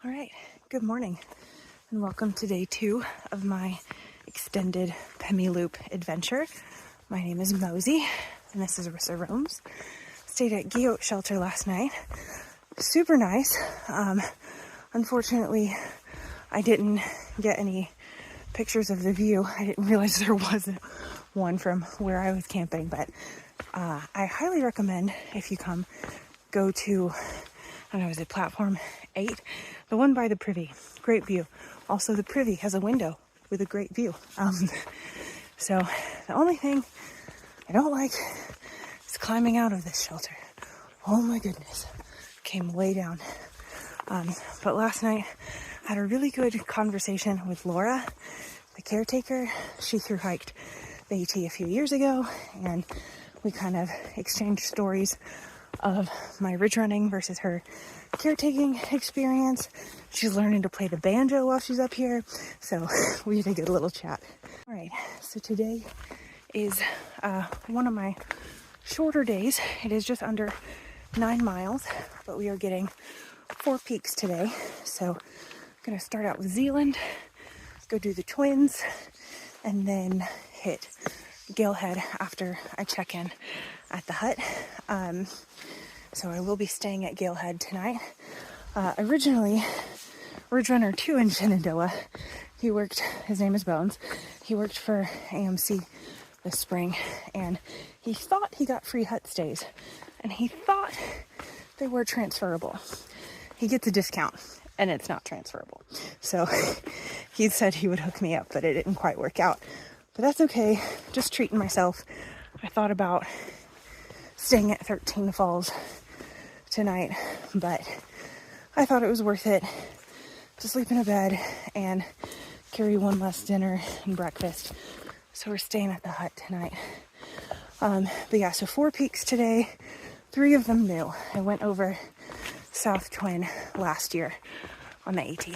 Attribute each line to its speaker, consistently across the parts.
Speaker 1: All right, good morning and welcome to day 2 of my extended Pemi Loop adventure. My name is Mosey and this is Rissa Romes. Stayed at Galehead shelter last night. Super nice. Unfortunately, I didn't get any pictures of the view. I didn't realize there was one from where I was camping, but I highly recommend if you come, go to, I don't know, is it platform 8? The one by the privy. Great view. Also, the privy has a window with a great view. So the only thing I don't like is climbing out of this shelter. Oh my goodness. Came way down. But last night I had a really good conversation with Laura, the caretaker. She thru hiked the AT a few years ago, and we kind of exchanged stories of my ridge running versus her caretaking experience. She's learning to play the banjo while she's up here, so we had a good little chat. All right, so today is one of my shorter days. It is just under 9 miles, but we are getting 4 peaks today. So I'm gonna start out with Zealand, go do the Twins, and then hit Galehead after I check in at the hut. So I will be staying at Galehead tonight. Originally, Ridge Runner 2 in Shenandoah, his name is Bones, he worked for AMC this spring, and he thought he got free hut stays, and he thought they were transferable. He gets a discount, and it's not transferable. So he said he would hook me up, but it didn't quite work out. But that's okay, just treating myself. I thought about staying at 13 Falls tonight, but I thought it was worth it to sleep in a bed and carry one less dinner and breakfast. So we're staying at the hut tonight. But yeah, so 4 peaks today, 3 of them new. I went over South Twin last year on the AT.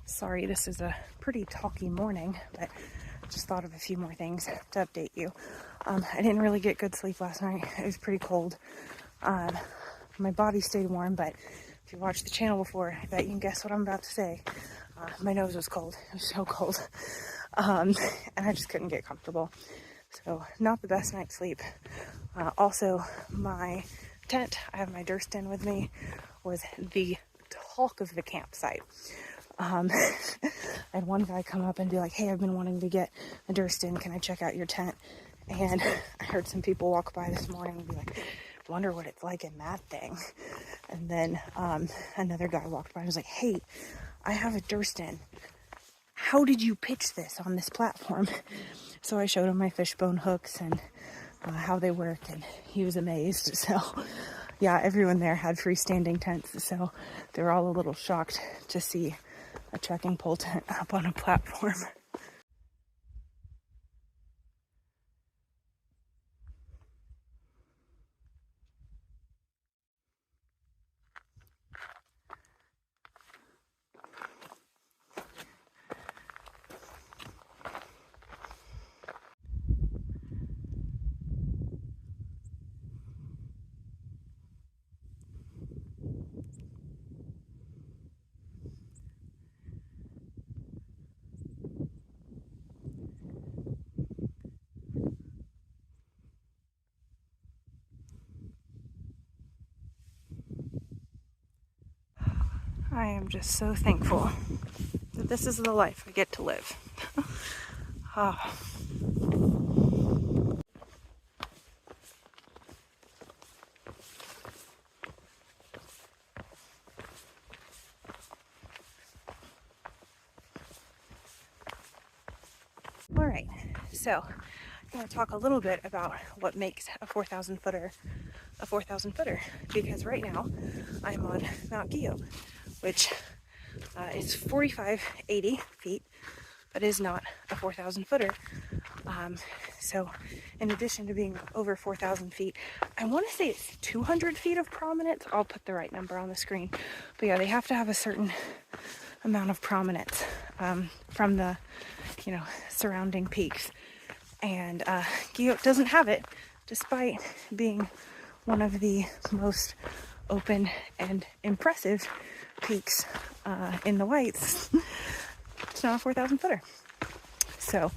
Speaker 1: Sorry, this is a pretty talky morning, but just thought of a few more things to update you. I didn't really get good sleep last night. It was pretty cold. My body stayed warm, but if you watched the channel before, I bet you can guess what I'm about to say. My nose was cold. It was so cold. And I just couldn't get comfortable. So not the best night's sleep. Also, my tent, I have my Durston with me, was the talk of the campsite. I had one guy come up and be like, hey, I've been wanting to get a Durston. Can I check out your tent? And I heard some people walk by this morning and be like, wonder what it's like in that thing. And then another guy walked by and was like, hey, I have a Durston. How did you pitch this on this platform? So I showed him my fishbone hooks and how they work, and he was amazed. So yeah, everyone there had freestanding tents, so they were all a little shocked to see a trekking pole tent up on a platform. I am just so thankful that this is the life I get to live. Oh. All right, so I'm going to talk a little bit about what makes a 4,000 footer a 4,000 footer, because right now I'm on Mount Gio, which is 4,580 feet, but is not a 4,000 footer. So in addition to being over 4,000 feet, I want to say it's 200 feet of prominence. I'll put the right number on the screen. But yeah, they have to have a certain amount of prominence from the, surrounding peaks. And Guyot doesn't have it, despite being one of the most open and impressive peaks in the Whites. It's not a 4,000 footer. So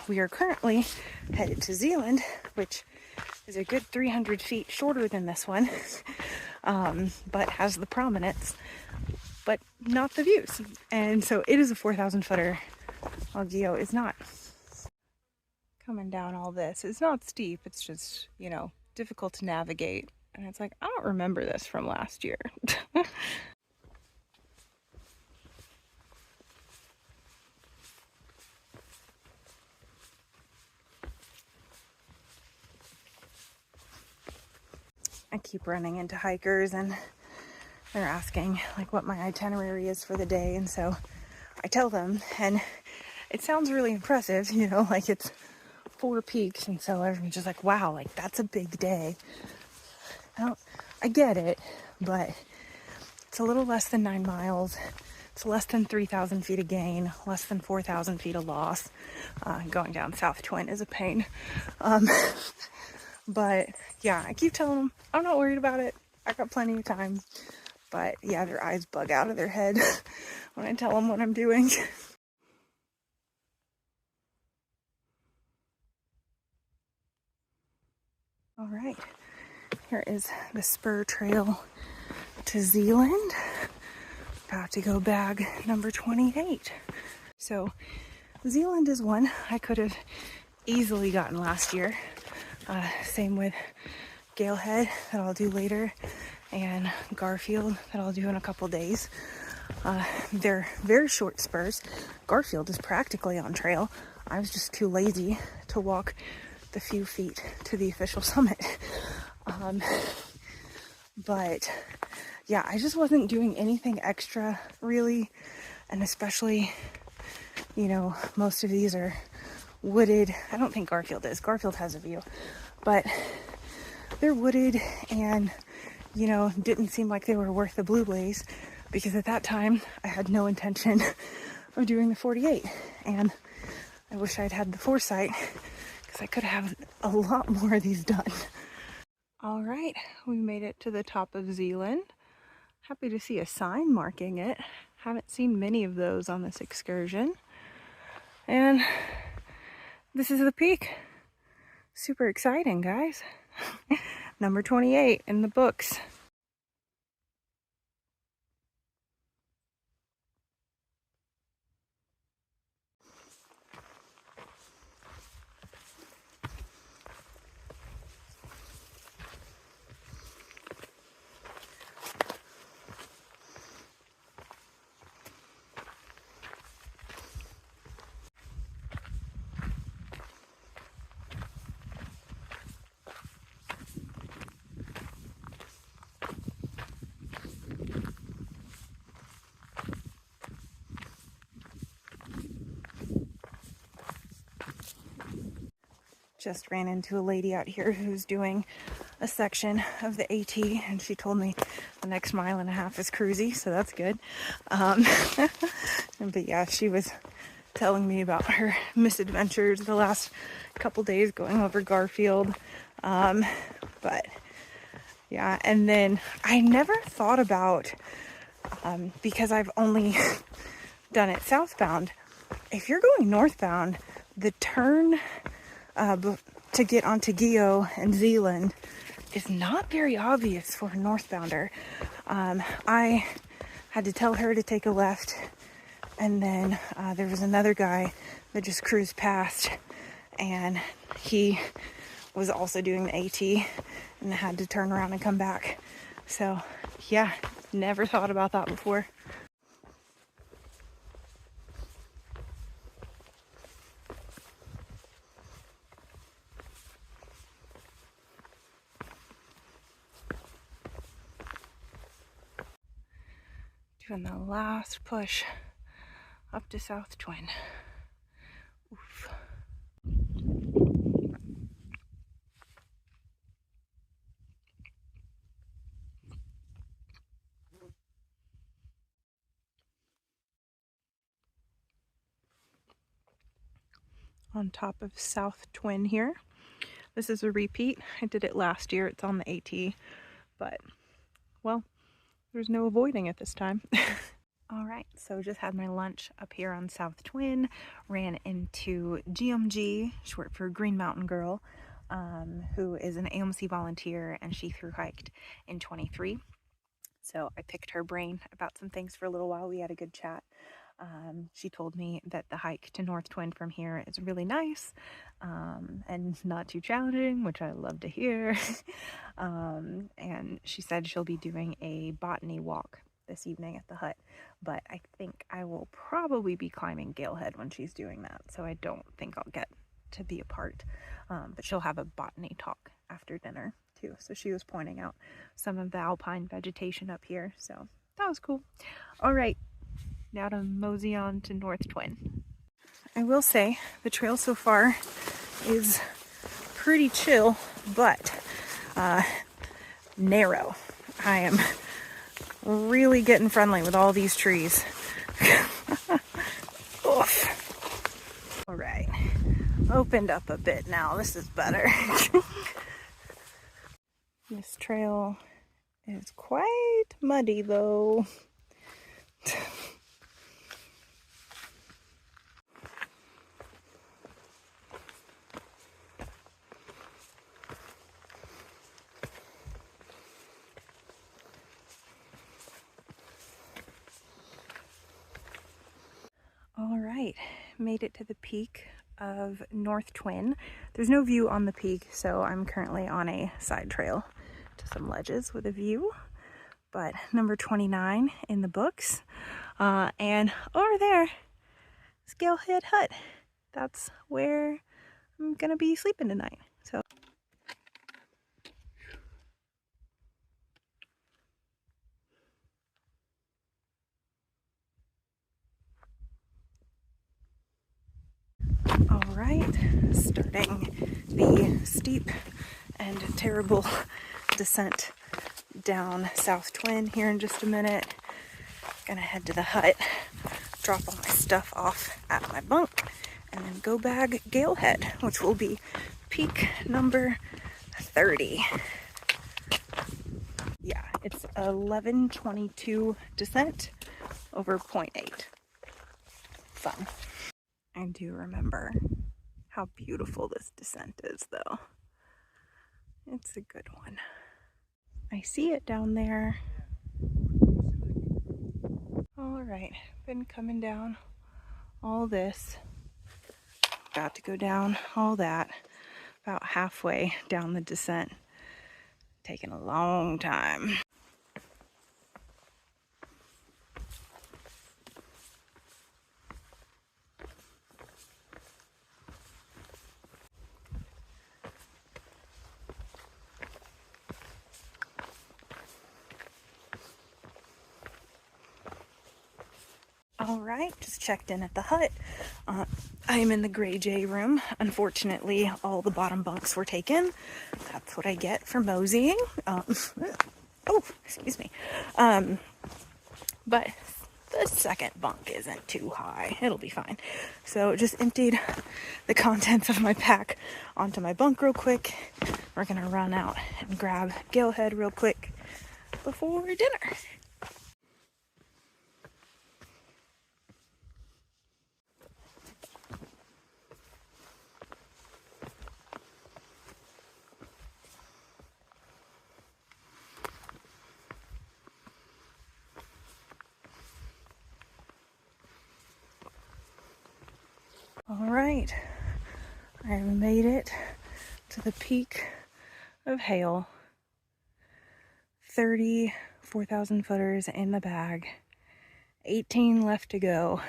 Speaker 1: we are currently headed to Zealand, which is a good 300 feet shorter than this one, but has the prominence, but not the views. And so it is a 4,000 footer, while Guyot is not. Coming down all this, it's not steep, it's just, difficult to navigate. And it's like, I don't remember this from last year. I keep running into hikers and they're asking like what my itinerary is for the day, and so I tell them, and it sounds really impressive, like it's 4 peaks, and so everyone's just like, wow, like that's a big day. I get it, but it's a little less than 9 miles. It's less than 3,000 feet of gain, less than 4,000 feet of loss. Going down South Twin is a pain. But yeah, I keep telling them I'm not worried about it. I got plenty of time. But yeah, their eyes bug out of their head when I tell them what I'm doing. All right, here is the Spur Trail to Zealand. About to go bag number 28. So Zealand is one I could have easily gotten last year. Same with Galehead that I'll do later, and Garfield that I'll do in a couple days. They're very short spurs. Garfield is practically on trail. I was just too lazy to walk the few feet to the official summit. But yeah, I just wasn't doing anything extra really, and especially, most of these are wooded. I don't think Garfield is. Garfield has a view, but they're wooded and, didn't seem like they were worth the blue blaze, because at that time I had no intention of doing the 48, and I wish I'd had the foresight, because I could have a lot more of these done. All right, we made it to the top of Zealand. Happy to see a sign marking it. Haven't seen many of those on this excursion. And this is the peak. Super exciting, guys. Number 28 in the books. Just ran into a lady out here who's doing a section of the AT, and she told me the next 1.5 miles is cruisy, so that's good. But yeah, she was telling me about her misadventures the last couple days going over Garfield. But yeah, and then I never thought about, because I've only done it southbound, if you're going northbound, the turn to get onto Guyot and Zealand is not very obvious for a northbounder. I had to tell her to take a left, and then there was another guy that just cruised past, and he was also doing the AT and had to turn around and come back. So yeah, never thought about that before. Doing the last push up to South Twin. Oof. on top of South Twin here. This is a repeat. I did it last year. It's on the AT, but well, there's no avoiding it this time. All right, so just had my lunch up here on South Twin, ran into GMG, short for Green Mountain Girl, who is an AMC volunteer, and she thru hiked in 23. So I picked her brain about some things for a little while. We had a good chat. She told me that the hike to North Twin from here is really nice and not too challenging, which I love to hear. And she said she'll be doing a botany walk this evening at the hut, but I think I will probably be climbing Galehead when she's doing that, so I don't think I'll get to be a part. But she'll have a botany talk after dinner too, so she was pointing out some of the alpine vegetation up here, so that was cool. All right, now to mosey on to North Twin. I will say the trail so far is pretty chill, but narrow. I am really getting friendly with all these trees. Oof. All right, opened up a bit now. This is better. This trail is quite muddy though. All right, made it to the peak of North Twin. There's no view on the peak, so I'm currently on a side trail to some ledges with a view, but number 29 in the books. And over there is Galehead Hut. That's where I'm gonna be sleeping tonight. So all right, starting the steep and terrible descent down South Twin here in just a minute. Gonna head to the hut, drop all my stuff off at my bunk, and then go bag Galehead, which will be peak number 30. Yeah, it's 11:22 descent over 0.8. Fun. I do remember how beautiful this descent is, though. It's a good one. I see it down there. All right, been coming down all this. About to go down all that. About halfway down the descent. Taking a long time. All right, just checked in at the hut. I am in the Gray J room. Unfortunately, all the bottom bunks were taken. That's what I get for moseying. Oh, excuse me. But the second bunk isn't too high. It'll be fine. So just emptied the contents of my pack onto my bunk real quick. We're gonna run out and grab Galehead real quick before dinner. All right, I've made it to the peak of Hale. 34,000 footers in the bag. 18 left to go.